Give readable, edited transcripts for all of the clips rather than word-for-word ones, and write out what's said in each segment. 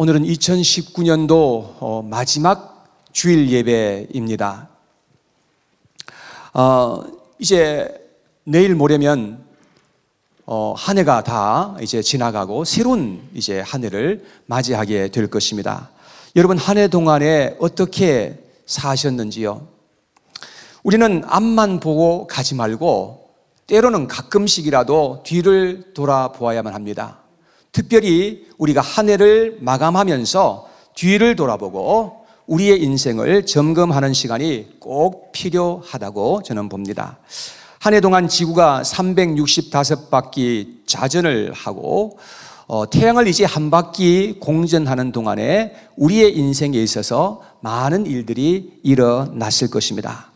오늘은 2019년도 마지막 주일 예배입니다. 이제 내일 모레면 한 해가 다 이제 지나가고 새로운 이제 한 해를 맞이하게 될 것입니다. 여러분, 한 해 동안에 어떻게 사셨는지요? 우리는 앞만 보고 가지 말고 때로는 가끔씩이라도 뒤를 돌아보아야만 합니다. 특별히 우리가 한 해를 마감하면서 뒤를 돌아보고 우리의 인생을 점검하는 시간이 꼭 필요하다고 저는 봅니다. 한 해 동안 지구가 365바퀴 자전을 하고 태양을 이제 한 바퀴 공전하는 동안에 우리의 인생에 있어서 많은 일들이 일어났을 것입니다.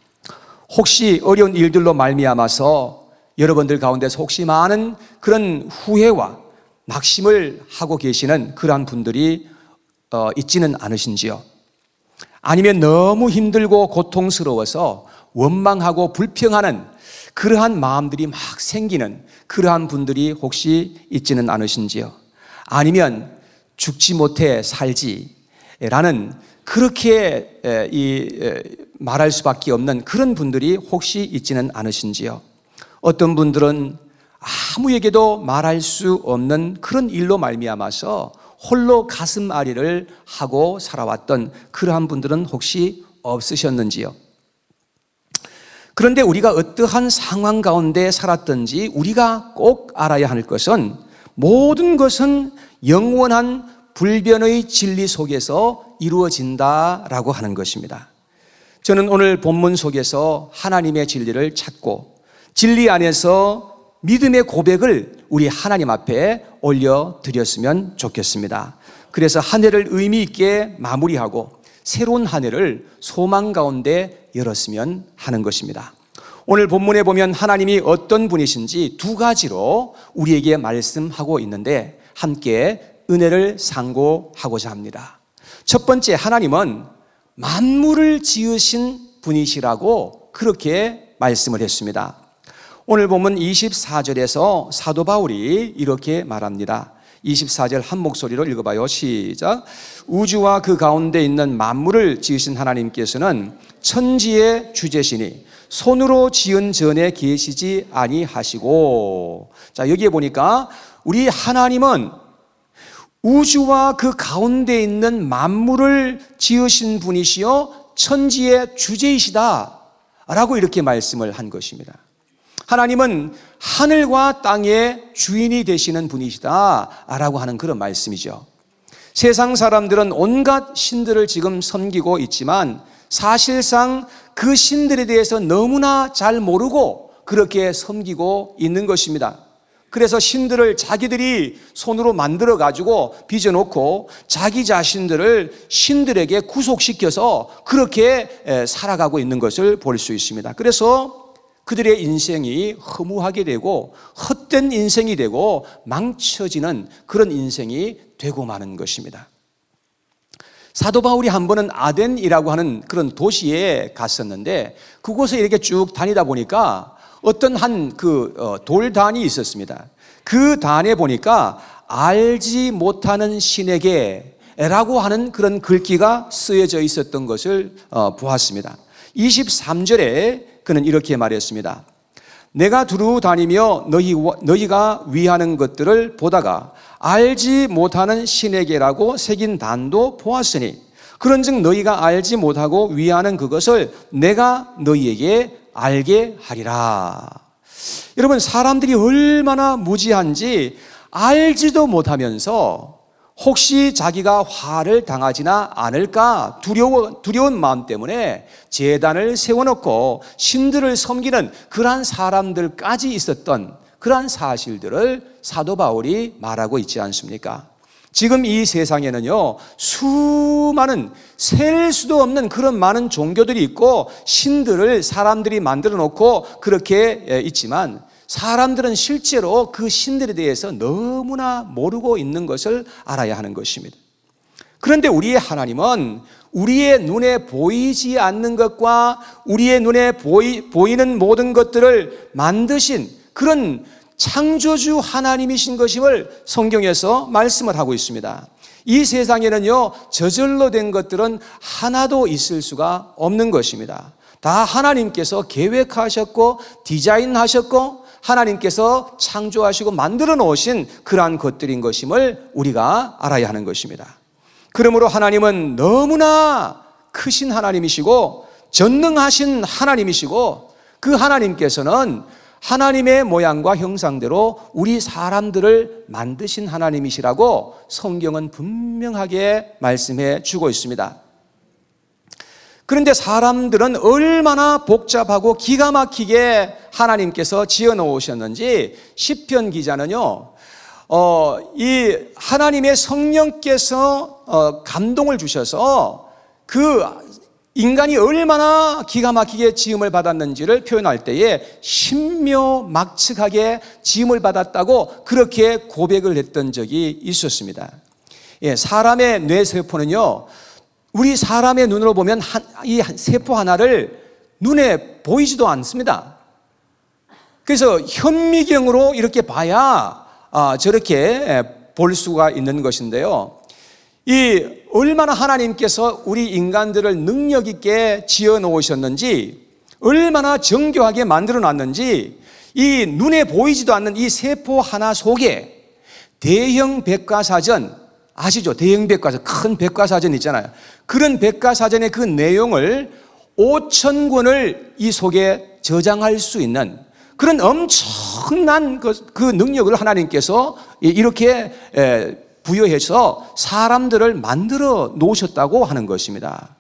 혹시 어려운 일들로 말미암아서 여러분들 가운데서 혹시 많은 그런 후회와 낙심을 하고 계시는 그러한 분들이 있지는 않으신지요? 아니면 너무 힘들고 고통스러워서 원망하고 불평하는 그러한 마음들이 막 생기는 그러한 분들이 혹시 있지는 않으신지요? 아니면 죽지 못해 살지라는 그렇게 말할 수밖에 없는 그런 분들이 혹시 있지는 않으신지요? 어떤 분들은 아무에게도 말할 수 없는 그런 일로 말미암아서 홀로 가슴앓이를 하고 살아왔던 그러한 분들은 혹시 없으셨는지요? 그런데 우리가 어떠한 상황 가운데 살았든지 우리가 꼭 알아야 할 것은 모든 것은 영원한 불변의 진리 속에서 이루어진다라고 하는 것입니다. 저는 오늘 본문 속에서 하나님의 진리를 찾고 진리 안에서 믿음의 고백을 우리 하나님 앞에 올려드렸으면 좋겠습니다. 그래서 한 해를 의미 있게 마무리하고 새로운 한 해를 소망 가운데 열었으면 하는 것입니다. 오늘 본문에 보면 하나님이 어떤 분이신지 두 가지로 우리에게 말씀하고 있는데 함께 은혜를 상고하고자 합니다. 첫 번째, 하나님은 만물을 지으신 분이시라고 그렇게 말씀을 했습니다. 오늘 보면 24절에서 사도 바울이 이렇게 말합니다. 24절 한 목소리로 읽어봐요. 시작. 우주와 그 가운데 있는 만물을 지으신 하나님께서는 천지의 주제시니 손으로 지은 전에 계시지 아니하시고. 자, 여기에 보니까 우리 하나님은 우주와 그 가운데 있는 만물을 지으신 분이시여 천지의 주제이시다 라고 이렇게 말씀을 한 것입니다. 하나님은 하늘과 땅의 주인이 되시는 분이시다 라고 하는 그런 말씀이죠. 세상 사람들은 온갖 신들을 지금 섬기고 있지만 사실상 그 신들에 대해서 너무나 잘 모르고 그렇게 섬기고 있는 것입니다. 그래서 신들을 자기들이 손으로 만들어 가지고 빚어놓고 자기 자신들을 신들에게 구속시켜서 그렇게 살아가고 있는 것을 볼 수 있습니다. 그래서 그들의 인생이 허무하게 되고 헛된 인생이 되고 망쳐지는 그런 인생이 되고 마는 것입니다. 사도 바울이 한 번은 아덴이라고 하는 그런 도시에 갔었는데 그곳에 이렇게 쭉 다니다 보니까 어떤 한 돌단이 있었습니다. 그 단에 보니까 알지 못하는 신에게 라고 하는 그런 글귀가 쓰여져 있었던 것을 보았습니다. 23절에 그는 이렇게 말했습니다. 내가 두루 다니며 너희가 위하는 것들을 보다가 알지 못하는 신에게라고 새긴 단도 보았으니 그런즉 너희가 알지 못하고 위하는 그것을 내가 너희에게 알게 하리라. 여러분, 사람들이 얼마나 무지한지 알지도 못하면서 혹시 자기가 화를 당하지나 않을까 두려운 마음 때문에 제단을 세워놓고 신들을 섬기는 그러한 사람들까지 있었던 그러한 사실들을 사도 바울이 말하고 있지 않습니까? 지금 이 세상에는요, 수많은 셀 수도 없는 그런 많은 종교들이 있고 신들을 사람들이 만들어 놓고 그렇게 있지만 사람들은 실제로 그 신들에 대해서 너무나 모르고 있는 것을 알아야 하는 것입니다. 그런데 우리의 하나님은 우리의 눈에 보이지 않는 것과 우리의 눈에 보이는 모든 것들을 만드신 그런 창조주 하나님이신 것임을 성경에서 말씀을 하고 있습니다. 이 세상에는요, 저절로 된 것들은 하나도 있을 수가 없는 것입니다. 다 하나님께서 계획하셨고 디자인하셨고 하나님께서 창조하시고 만들어 놓으신 그러한 것들인 것임을 우리가 알아야 하는 것입니다. 그러므로 하나님은 너무나 크신 하나님이시고 전능하신 하나님이시고 그 하나님께서는 하나님의 모양과 형상대로 우리 사람들을 만드신 하나님이시라고 성경은 분명하게 말씀해 주고 있습니다. 그런데 사람들은 얼마나 복잡하고 기가 막히게 하나님께서 지어 놓으셨는지 시편 기자는요, 이 하나님의 성령께서 감동을 주셔서 그 인간이 얼마나 기가 막히게 지음을 받았는지를 표현할 때에 신묘막측하게 지음을 받았다고 그렇게 고백을 했던 적이 있었습니다. 예, 사람의 뇌세포는요, 우리 사람의 눈으로 보면 이 세포 하나를 눈에 보이지도 않습니다. 그래서 현미경으로 이렇게 봐야 저렇게 볼 수가 있는 것인데요. 이 얼마나 하나님께서 우리 인간들을 능력 있게 지어 놓으셨는지, 얼마나 정교하게 만들어 놨는지, 이 눈에 보이지도 않는 이 세포 하나 속에 대형 백과사전 아시죠? 대형 백과사전, 큰 백과사전 있잖아요. 그런 백과사전의 그 내용을 5,000권을 이 속에 저장할 수 있는 그런 엄청난 그 능력을 하나님께서 이렇게 부여해서 사람들을 만들어 놓으셨다고 하는 것입니다.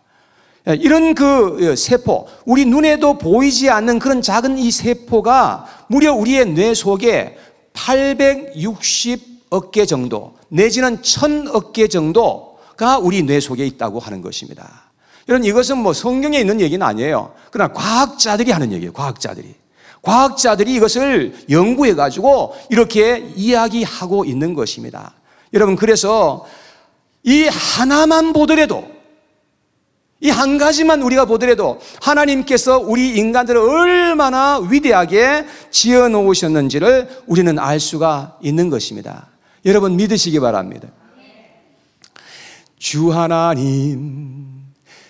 이런 그 세포, 우리 눈에도 보이지 않는 그런 작은 이 세포가 무려 우리의 뇌 속에 860억 개 정도 내지는 1,000억 개 정도가 우리 뇌 속에 있다고 하는 것입니다. 여러분, 이것은 뭐 성경에 있는 얘기는 아니에요. 그러나 과학자들이 하는 얘기예요. 과학자들이 이것을 연구해 가지고 이렇게 이야기하고 있는 것입니다. 여러분, 그래서 이 하나만 보더라도, 이 한 가지만 우리가 보더라도 하나님께서 우리 인간들을 얼마나 위대하게 지어 놓으셨는지를 우리는 알 수가 있는 것입니다. 여러분, 믿으시기 바랍니다. 주 하나님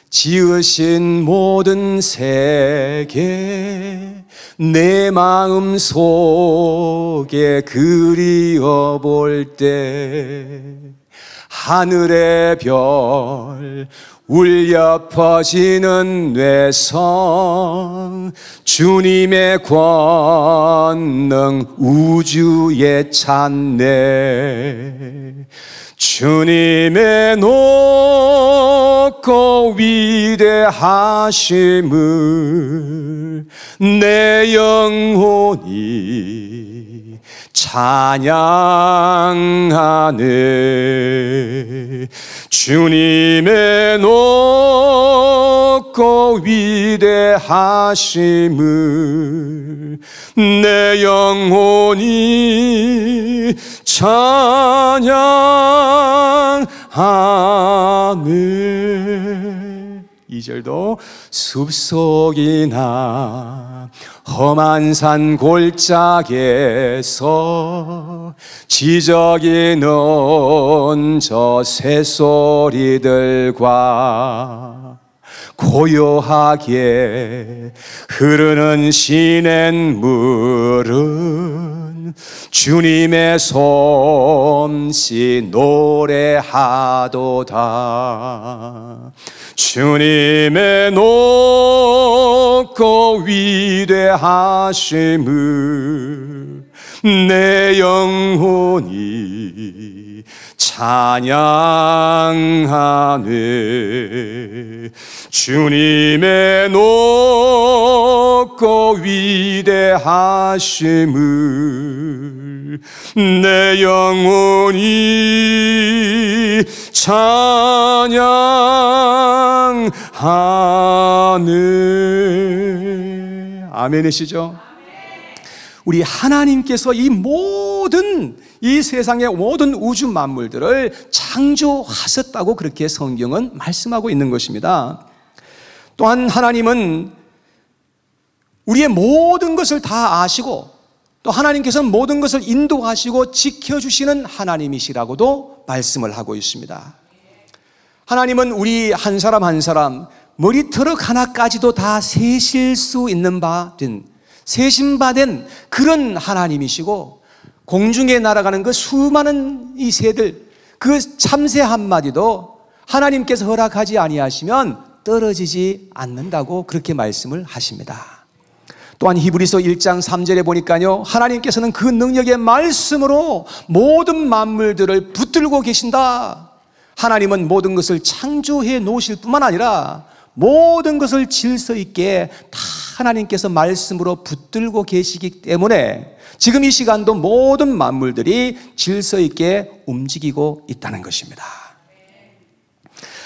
지으신 모든 세계 내 마음 속에 그리워 볼 때 하늘의 별 울려 퍼지는 뇌성 주님의 권능 우주에 찬네 주님의 높고 위대하심을 내 영혼이 찬양하네 주님의 높고 위대하심을 내 영혼이 찬양하네. 2절도 숲속이나 험한 산 골짜기에서 지저귀는 저 새소리들과 고요하게 흐르는 시냇물은 주님의 솜씨 노래하도다. 주님의 높고 위대하심을 내 영혼이 찬양하네 주님의 높고 위대하심을 내 영혼이 찬양하네. 아멘이시죠? 우리 하나님께서 이 모든 이 세상의 모든 우주 만물들을 창조하셨다고 그렇게 성경은 말씀하고 있는 것입니다. 또한 하나님은 우리의 모든 것을 다 아시고 또 하나님께서는 모든 것을 인도하시고 지켜주시는 하나님이시라고도 말씀을 하고 있습니다. 하나님은 우리 한 사람 한 사람 머리털럭 하나까지도 다 세실 수 있는 바 된, 세심바된 그런 하나님이시고, 공중에 날아가는 그 수많은 이 새들, 그 참새 한마디도 하나님께서 허락하지 아니하시면 떨어지지 않는다고 그렇게 말씀을 하십니다. 또한 히브리서 1장 3절에 보니까요, 하나님께서는 그 능력의 말씀으로 모든 만물들을 붙들고 계신다. 하나님은 모든 것을 창조해 놓으실 뿐만 아니라 모든 것을 질서 있게 다 하나님께서 말씀으로 붙들고 계시기 때문에 지금 이 시간도 모든 만물들이 질서 있게 움직이고 있다는 것입니다.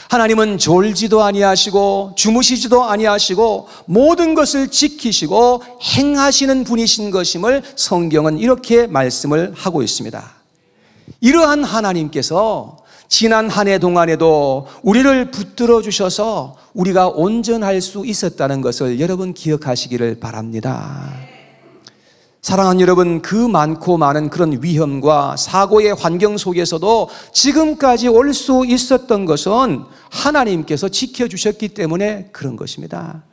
하나님은 졸지도 아니하시고 주무시지도 아니하시고 모든 것을 지키시고 행하시는 분이신 것임을 성경은 이렇게 말씀을 하고 있습니다. 이러한 하나님께서 지난 한 해 동안에도 우리를 붙들어 주셔서 우리가 온전할 수 있었다는 것을 여러분 기억하시기를 바랍니다. 사랑하는 여러분, 그 많고 많은 그런 위험과 사고의 환경 속에서도 지금까지 올 수 있었던 것은 하나님께서 지켜주셨기 때문에 그런 것입니다.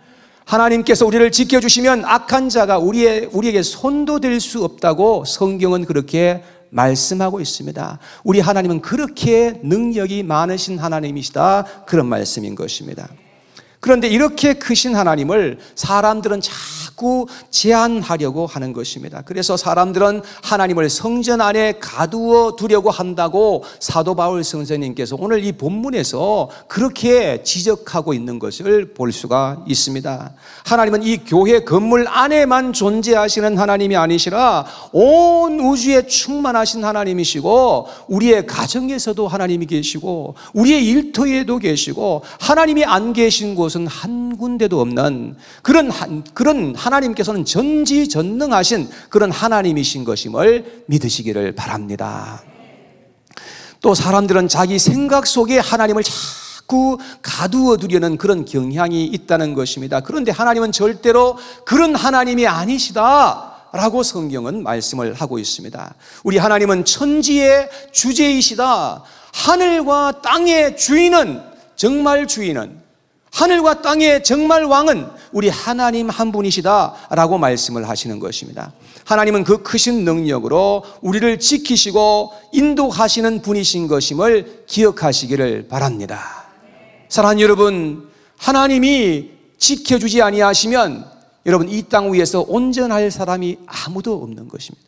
하나님께서 우리를 지켜주시면 악한 자가 우리에게 손도 댈 수 없다고 성경은 그렇게 말씀하고 있습니다. 우리 하나님은 그렇게 능력이 많으신 하나님이시다, 그런 말씀인 것입니다. 그런데 이렇게 크신 하나님을 사람들은 자꾸 제한하려고 하는 것입니다. 그래서 사람들은 하나님을 성전 안에 가두어 두려고 한다고 사도 바울 선생님께서 오늘 이 본문에서 그렇게 지적하고 있는 것을 볼 수가 있습니다. 하나님은 이 교회 건물 안에만 존재하시는 하나님이 아니시라 온 우주에 충만하신 하나님이시고, 우리의 가정에서도 하나님이 계시고 우리의 일터에도 계시고, 하나님이 안 계신 곳은 한 군데도 없는 그런 하나님께서는 전지전능하신 그런 하나님이신 것임을 믿으시기를 바랍니다. 또 사람들은 자기 생각 속에 하나님을 자꾸 가두어 두려는 그런 경향이 있다는 것입니다. 그런데 하나님은 절대로 그런 하나님이 아니시다 라고 성경은 말씀을 하고 있습니다. 우리 하나님은 천지의 주제이시다. 하늘과 땅의 주인은, 정말 주인은, 하늘과 땅의 정말 왕은 우리 하나님 한 분이시다라고 말씀을 하시는 것입니다. 하나님은 그 크신 능력으로 우리를 지키시고 인도하시는 분이신 것임을 기억하시기를 바랍니다. 사랑하는 여러분, 하나님이 지켜주지 아니하시면 여러분 이 땅 위에서 온전할 사람이 아무도 없는 것입니다.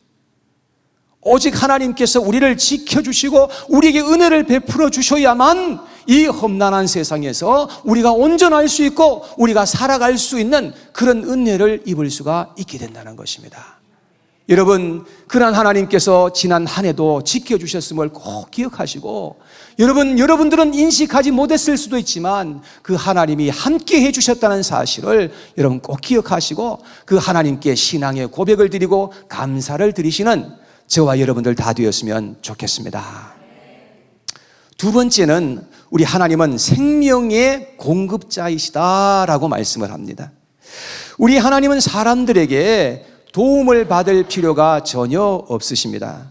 오직 하나님께서 우리를 지켜주시고 우리에게 은혜를 베풀어 주셔야만 이 험난한 세상에서 우리가 온전할 수 있고 우리가 살아갈 수 있는 그런 은혜를 입을 수가 있게 된다는 것입니다. 여러분, 그런 하나님께서 지난 한 해도 지켜주셨음을 꼭 기억하시고, 여러분들은 인식하지 못했을 수도 있지만 그 하나님이 함께 해주셨다는 사실을 여러분 꼭 기억하시고 그 하나님께 신앙의 고백을 드리고 감사를 드리시는 저와 여러분들 다 되었으면 좋겠습니다. 두 번째는 우리 하나님은 생명의 공급자이시다라고 말씀을 합니다. 우리 하나님은 사람들에게 도움을 받을 필요가 전혀 없으십니다.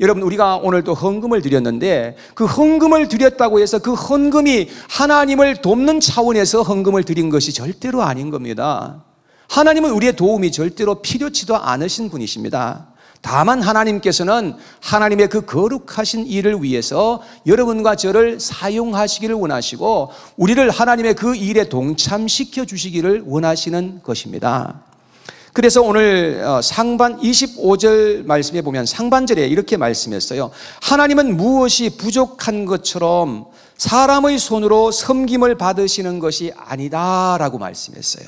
여러분, 우리가 오늘 또 헌금을 드렸는데 그 헌금을 드렸다고 해서 그 헌금이 하나님을 돕는 차원에서 헌금을 드린 것이 절대로 아닌 겁니다. 하나님은 우리의 도움이 절대로 필요치도 않으신 분이십니다. 다만 하나님께서는 하나님의 그 거룩하신 일을 위해서 여러분과 저를 사용하시기를 원하시고 우리를 하나님의 그 일에 동참시켜 주시기를 원하시는 것입니다. 그래서 오늘 상반 25절 말씀에 보면 상반절에 이렇게 말씀했어요. 하나님은 무엇이 부족한 것처럼 사람의 손으로 섬김을 받으시는 것이 아니다라고 말씀했어요.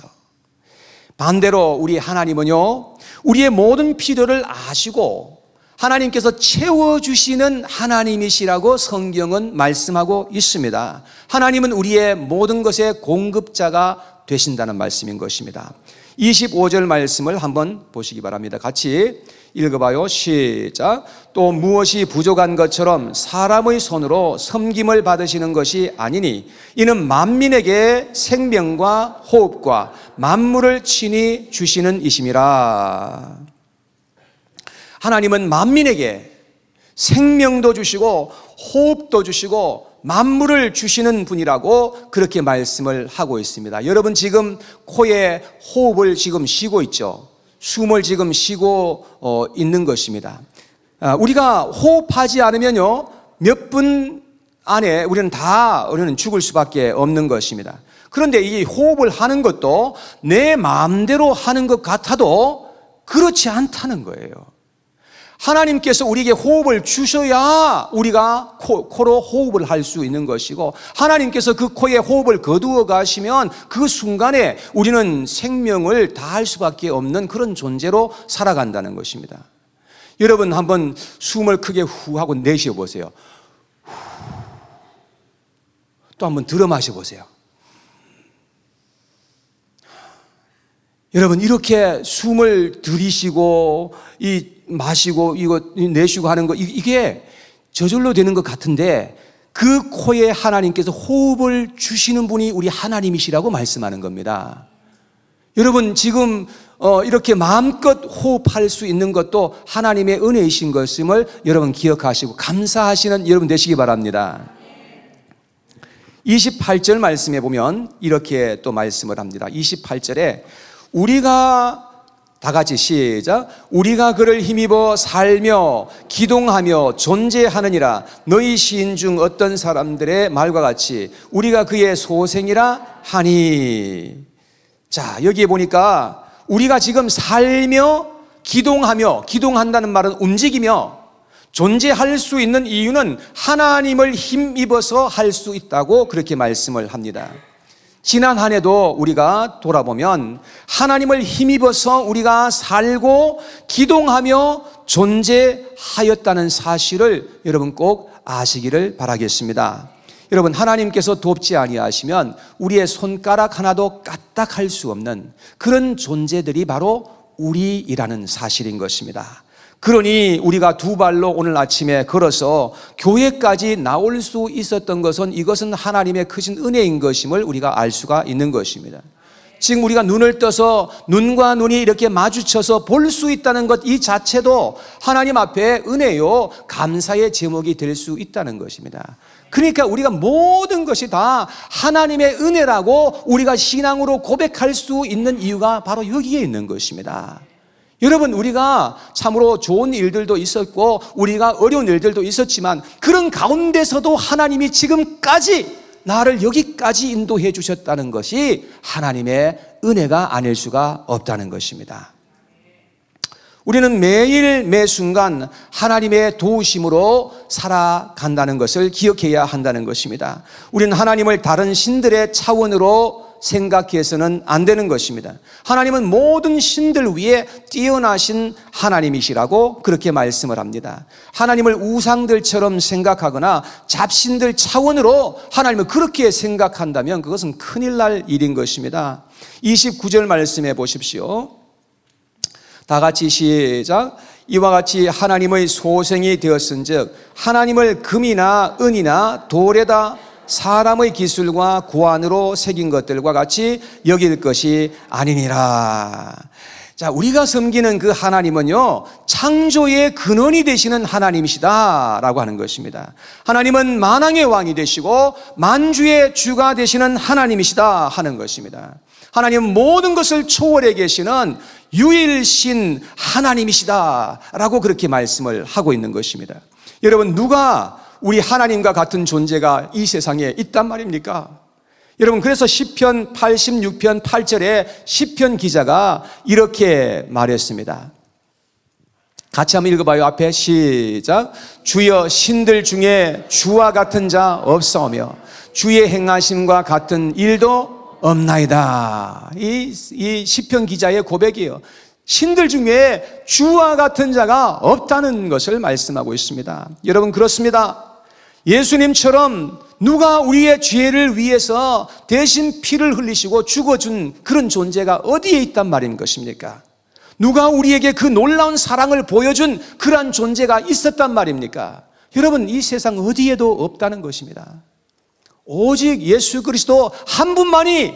반대로 우리 하나님은요, 우리의 모든 필요를 아시고 하나님께서 채워주시는 하나님이시라고 성경은 말씀하고 있습니다. 하나님은 우리의 모든 것의 공급자가 되신다는 말씀인 것입니다. 25절 말씀을 한번 보시기 바랍니다. 같이 읽어봐요. 시작. 또 무엇이 부족한 것처럼 사람의 손으로 섬김을 받으시는 것이 아니니 이는 만민에게 생명과 호흡과 만물을 친히 주시는 이심이라. 하나님은 만민에게 생명도 주시고 호흡도 주시고 만물을 주시는 분이라고 그렇게 말씀을 하고 있습니다. 여러분 지금 코에 호흡을 지금 쉬고 있죠. 숨을 지금 쉬고 있는 것입니다. 우리가 호흡하지 않으면요 몇 분 안에 우리는 죽을 수밖에 없는 것입니다. 그런데 이 호흡을 하는 것도 내 마음대로 하는 것 같아도 그렇지 않다는 거예요. 하나님께서 우리에게 호흡을 주셔야 우리가 코로 호흡을 할 수 있는 것이고, 하나님께서 그 코에 호흡을 거두어 가시면 그 순간에 우리는 생명을 다할 수밖에 없는 그런 존재로 살아간다는 것입니다. 여러분 한번 숨을 크게 후 하고 내쉬어 보세요. 또 한번 들어 마셔 보세요. 여러분 이렇게 숨을 들이쉬고 마시고 이거 내쉬고 하는 거 이게 저절로 되는 것 같은데 그 코에 하나님께서 호흡을 주시는 분이 우리 하나님이시라고 말씀하는 겁니다. 여러분 지금 이렇게 마음껏 호흡할 수 있는 것도 하나님의 은혜이신 것임을 여러분 기억하시고 감사하시는 여러분 되시기 바랍니다. 28절 말씀에 보면 이렇게 또 말씀을 합니다. 28절에 우리가 다 같이 시작. 우리가 그를 힘입어 살며 기동하며 존재하느니라. 너희 시인 중 어떤 사람들의 말과 같이 우리가 그의 소생이라 하니. 자, 여기에 보니까 우리가 지금 살며 기동한다는 말은 움직이며 존재할 수 있는 이유는 하나님을 힘입어서 할 수 있다고 그렇게 말씀을 합니다. 지난 한 해도 우리가 돌아보면 하나님을 힘입어서 우리가 살고 기동하며 존재하였다는 사실을 여러분 꼭 아시기를 바라겠습니다. 여러분 하나님께서 돕지 아니하시면 우리의 손가락 하나도 까딱할 수 없는 그런 존재들이 바로 우리이라는 사실인 것입니다. 그러니 우리가 두 발로 오늘 아침에 걸어서 교회까지 나올 수 있었던 것은 이것은 하나님의 크신 은혜인 것임을 우리가 알 수가 있는 것입니다. 지금 우리가 눈을 떠서 눈과 눈이 이렇게 마주쳐서 볼 수 있다는 것 이 자체도 하나님 앞에 은혜요 감사의 제목이 될 수 있다는 것입니다. 그러니까 우리가 모든 것이 다 하나님의 은혜라고 우리가 신앙으로 고백할 수 있는 이유가 바로 여기에 있는 것입니다. 여러분 우리가 참으로 좋은 일들도 있었고 우리가 어려운 일들도 있었지만 그런 가운데서도 하나님이 지금까지 나를 여기까지 인도해 주셨다는 것이 하나님의 은혜가 아닐 수가 없다는 것입니다. 우리는 매일 매순간 하나님의 도우심으로 살아간다는 것을 기억해야 한다는 것입니다. 우리는 하나님을 다른 신들의 차원으로 생각해서는 안 되는 것입니다. 하나님은 모든 신들 위에 뛰어나신 하나님이시라고 그렇게 말씀을 합니다. 하나님을 우상들처럼 생각하거나 잡신들 차원으로 하나님을 그렇게 생각한다면 그것은 큰일 날 일인 것입니다. 29절 말씀해 보십시오. 다 같이 시작. 이와 같이 하나님의 소생이 되었은즉 하나님을 금이나 은이나 돌에다 사람의 기술과 고안으로 새긴 것들과 같이 여길 것이 아니니라. 자, 우리가 섬기는 그 하나님은요 창조의 근원이 되시는 하나님이시다라고 하는 것입니다. 하나님은 만왕의 왕이 되시고 만주의 주가 되시는 하나님이시다 하는 것입니다. 하나님은 모든 것을 초월해 계시는 유일신 하나님이시다라고 그렇게 말씀을 하고 있는 것입니다. 여러분 누가 우리 하나님과 같은 존재가 이 세상에 있단 말입니까? 여러분 그래서 시편 86편 8절에 시편 기자가 이렇게 말했습니다. 같이 한번 읽어봐요. 앞에 시작. 주여 신들 중에 주와 같은 자 없사오며 주의 행하심과 같은 일도 없나이다. 이 시편 기자의 고백이에요. 신들 중에 주와 같은 자가 없다는 것을 말씀하고 있습니다. 여러분 그렇습니다. 예수님처럼 누가 우리의 죄를 위해서 대신 피를 흘리시고 죽어준 그런 존재가 어디에 있단 말인 것입니까? 누가 우리에게 그 놀라운 사랑을 보여준 그러한 존재가 있었단 말입니까? 여러분 이 세상 어디에도 없다는 것입니다. 오직 예수 그리스도 한 분만이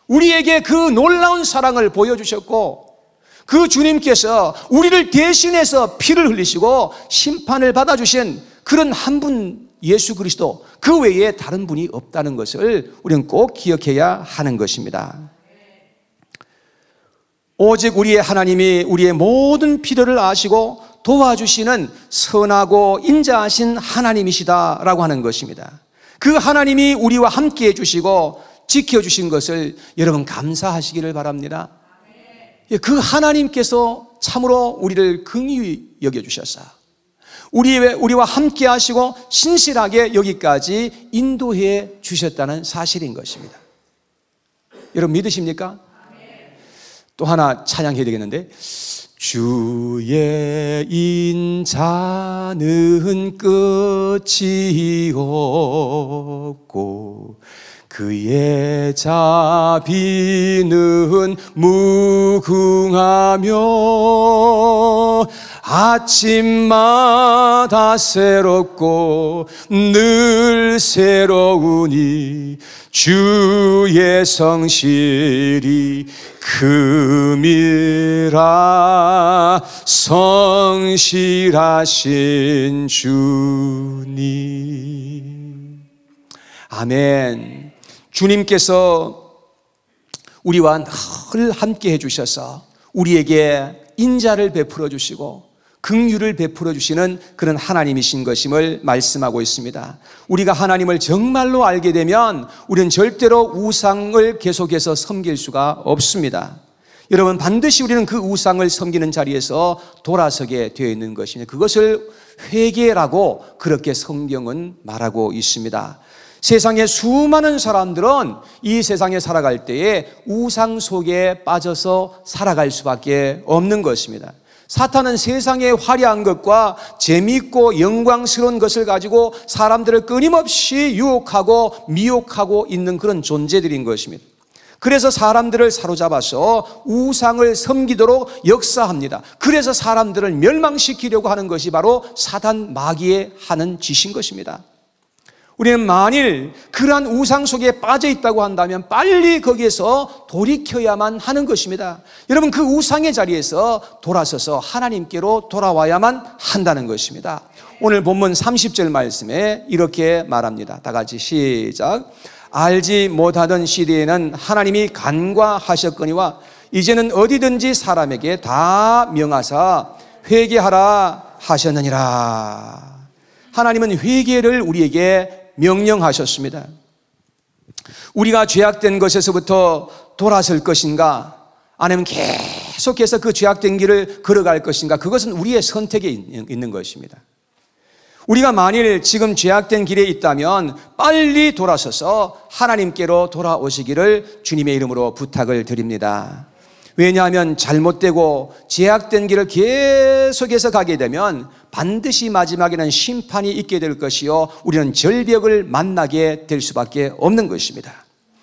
우리에게 그 놀라운 사랑을 보여주셨고 그 주님께서 우리를 대신해서 피를 흘리시고 심판을 받아주신 그런 한 분 예수 그리스도, 그 외에 다른 분이 없다는 것을 우리는 꼭 기억해야 하는 것입니다. 오직 우리의 하나님이 우리의 모든 필요를 아시고 도와주시는 선하고 인자하신 하나님이시다라고 하는 것입니다. 그 하나님이 우리와 함께 해주시고 지켜주신 것을 여러분 감사하시기를 바랍니다. 그 하나님께서 참으로 우리를 긍휼히 여겨주셔서 우리와 함께 하시고 신실하게 여기까지 인도해 주셨다는 사실인 것입니다. 여러분 믿으십니까? 또 하나 찬양해야 되겠는데, 주의 인자는 끝이 없고 그의 자비는 무궁하며 아침마다 새롭고 늘 새로우니 주의 성실이 금이라 성실하신 주님. 아멘. 주님께서 우리와 늘 함께 해주셔서 우리에게 인자를 베풀어 주시고 긍휼을 베풀어 주시는 그런 하나님이신 것임을 말씀하고 있습니다. 우리가 하나님을 정말로 알게 되면 우리는 절대로 우상을 계속해서 섬길 수가 없습니다. 여러분, 반드시 우리는 그 우상을 섬기는 자리에서 돌아서게 되어 있는 것입니다. 그것을 회개라고 그렇게 성경은 말하고 있습니다. 세상의 수많은 사람들은 이 세상에 살아갈 때에 우상 속에 빠져서 살아갈 수밖에 없는 것입니다. 사탄은 세상의 화려한 것과 재미있고 영광스러운 것을 가지고 사람들을 끊임없이 유혹하고 미혹하고 있는 그런 존재들인 것입니다. 그래서 사람들을 사로잡아서 우상을 섬기도록 역사합니다. 그래서 사람들을 멸망시키려고 하는 것이 바로 사단 마귀의 하는 짓인 것입니다. 우리는 만일 그러한 우상 속에 빠져 있다고 한다면 빨리 거기에서 돌이켜야만 하는 것입니다. 여러분, 그 우상의 자리에서 돌아서서 하나님께로 돌아와야만 한다는 것입니다. 오늘 본문 30절 말씀에 이렇게 말합니다. 다 같이 시작. 알지 못하던 시대에는 하나님이 간과하셨거니와 이제는 어디든지 사람에게 다 명하사 회개하라 하셨느니라. 하나님은 회개를 우리에게 명령하셨습니다. 우리가 죄악된 것에서부터 돌아설 것인가, 아니면 계속해서 그 죄악된 길을 걸어갈 것인가, 그것은 우리의 선택에 있는 것입니다. 우리가 만일 지금 죄악된 길에 있다면 빨리 돌아서서 하나님께로 돌아오시기를 주님의 이름으로 부탁을 드립니다. 왜냐하면 잘못되고 죄악된 길을 계속해서 가게 되면 반드시 마지막에는 심판이 있게 될 것이요, 우리는 절벽을 만나게 될 수밖에 없는 것입니다.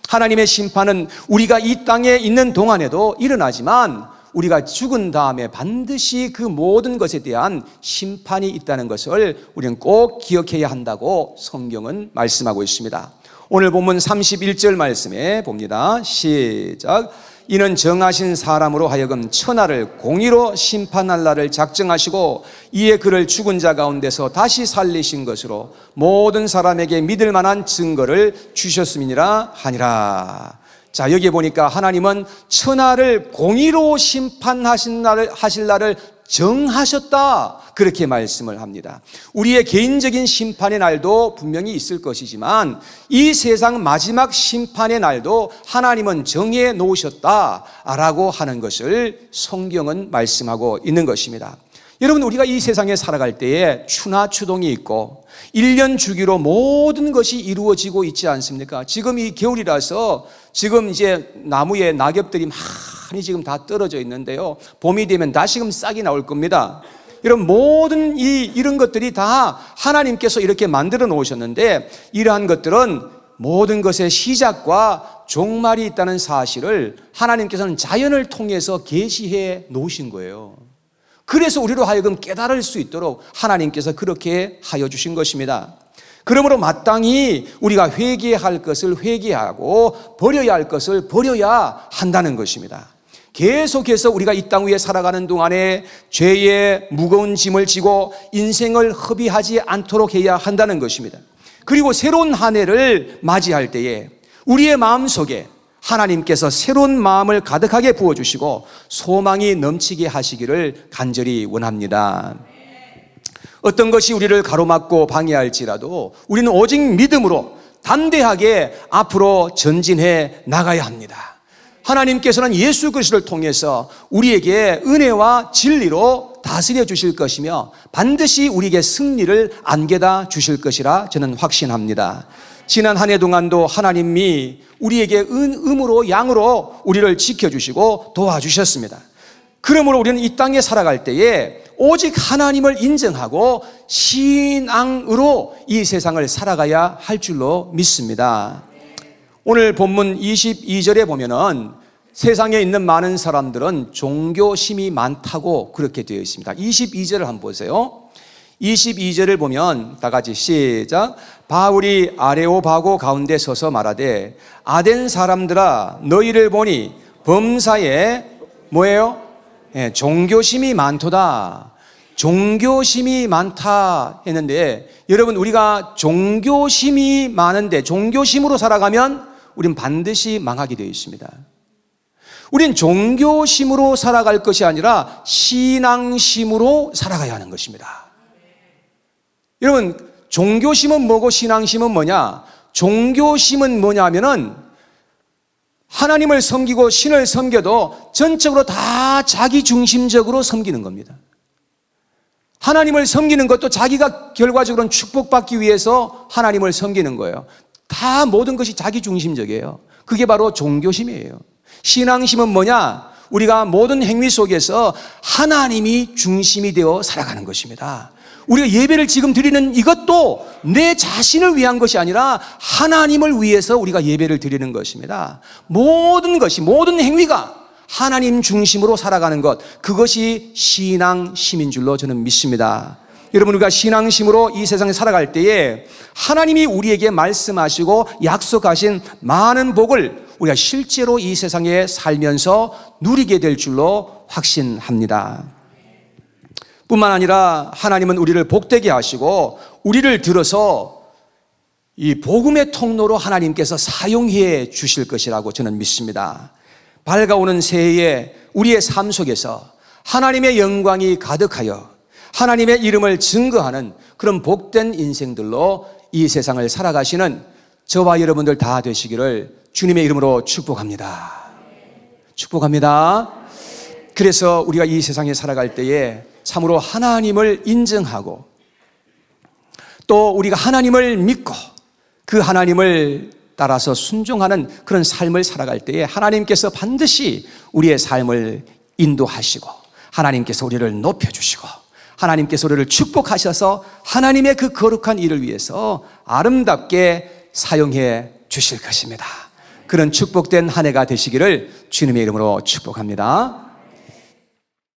하나님의 심판은 우리가 이 땅에 있는 동안에도 일어나지만 우리가 죽은 다음에 반드시 그 모든 것에 대한 심판이 있다는 것을 우리는 꼭 기억해야 한다고 성경은 말씀하고 있습니다. 오늘 본문 31절 말씀에 봅니다. 시작. 이는 정하신 사람으로 하여금 천하를 공의로 심판할 날을 작정하시고 이에 그를 죽은 자 가운데서 다시 살리신 것으로 모든 사람에게 믿을 만한 증거를 주셨음이니라 하니라. 자, 여기 보니까 하나님은 천하를 공의로 심판하실 날을 정하셨다, 그렇게 말씀을 합니다. 우리의 개인적인 심판의 날도 분명히 있을 것이지만 이 세상 마지막 심판의 날도 하나님은 정해 놓으셨다라고 하는 것을 성경은 말씀하고 있는 것입니다. 여러분, 우리가 이 세상에 살아갈 때에 추나 추동이 있고 1년 주기로 모든 것이 이루어지고 있지 않습니까? 지금 이 겨울이라서 지금 이제 나무에 낙엽들이 많이 지금 다 떨어져 있는데요, 봄이 되면 다시금 싹이 나올 겁니다. 여러분, 모든 이런 것들이 다 하나님께서 이렇게 만들어 놓으셨는데, 이러한 것들은 모든 것의 시작과 종말이 있다는 사실을 하나님께서는 자연을 통해서 계시해 놓으신 거예요. 그래서 우리로 하여금 깨달을 수 있도록 하나님께서 그렇게 하여 주신 것입니다. 그러므로 마땅히 우리가 회개할 것을 회개하고 버려야 할 것을 버려야 한다는 것입니다. 계속해서 우리가 이 땅 위에 살아가는 동안에 죄의 무거운 짐을 지고 인생을 허비하지 않도록 해야 한다는 것입니다. 그리고 새로운 한 해를 맞이할 때에 우리의 마음속에 하나님께서 새로운 마음을 가득하게 부어주시고 소망이 넘치게 하시기를 간절히 원합니다. 어떤 것이 우리를 가로막고 방해할지라도 우리는 오직 믿음으로 담대하게 앞으로 전진해 나가야 합니다. 하나님께서는 예수 그리스도를 통해서 우리에게 은혜와 진리로 다스려 주실 것이며 반드시 우리에게 승리를 안겨다 주실 것이라 저는 확신합니다. 지난 한 해 동안도 하나님이 우리에게 음으로 양으로 우리를 지켜주시고 도와주셨습니다. 그러므로 우리는 이 땅에 살아갈 때에 오직 하나님을 인정하고 신앙으로 이 세상을 살아가야 할 줄로 믿습니다. 오늘 본문 22절에 보면은 세상에 있는 많은 사람들은 종교심이 많다고 그렇게 되어 있습니다. 22절을 한번 보세요. 22절을 보면 다 같이 시작. 바울이 아레오바고 가운데 서서 말하되 아덴 사람들아 너희를 보니 범사에 뭐예요? 종교심이 많도다. 종교심이 많다 했는데 여러분 우리가 종교심이 많은데 종교심으로 살아가면 우린 반드시 망하게 되어 있습니다. 우린 종교심으로 살아갈 것이 아니라 신앙심으로 살아가야 하는 것입니다. 여러분 종교심은 뭐고 신앙심은 뭐냐? 종교심은 뭐냐 하면은 하나님을 섬기고 신을 섬겨도 전적으로 다 자기 중심적으로 섬기는 겁니다. 하나님을 섬기는 것도 자기가 결과적으로는 축복받기 위해서 하나님을 섬기는 거예요. 다 모든 것이 자기 중심적이에요. 그게 바로 종교심이에요. 신앙심은 뭐냐? 우리가 모든 행위 속에서 하나님이 중심이 되어 살아가는 것입니다. 우리가 예배를 지금 드리는 이것도 내 자신을 위한 것이 아니라 하나님을 위해서 우리가 예배를 드리는 것입니다. 모든 것이, 모든 행위가 하나님 중심으로 살아가는 것, 그것이 신앙심인 줄로 저는 믿습니다. 여러분 우리가 신앙심으로 이 세상에 살아갈 때에 하나님이 우리에게 말씀하시고 약속하신 많은 복을 우리가 실제로 이 세상에 살면서 누리게 될 줄로 확신합니다. 뿐만 아니라 하나님은 우리를 복되게 하시고 우리를 들어서 이 복음의 통로로 하나님께서 사용해 주실 것이라고 저는 믿습니다. 밝아오는 새해에 우리의 삶 속에서 하나님의 영광이 가득하여 하나님의 이름을 증거하는 그런 복된 인생들로 이 세상을 살아가시는 저와 여러분들 다 되시기를 주님의 이름으로 축복합니다. 축복합니다. 그래서 우리가 이 세상에 살아갈 때에 참으로 하나님을 인정하고 또 우리가 하나님을 믿고 그 하나님을 따라서 순종하는 그런 삶을 살아갈 때에 하나님께서 반드시 우리의 삶을 인도하시고 하나님께서 우리를 높여주시고 하나님께서 우리를 축복하셔서 하나님의 그 거룩한 일을 위해서 아름답게 사용해 주실 것입니다. 그런 축복된 한 해가 되시기를 주님의 이름으로 축복합니다.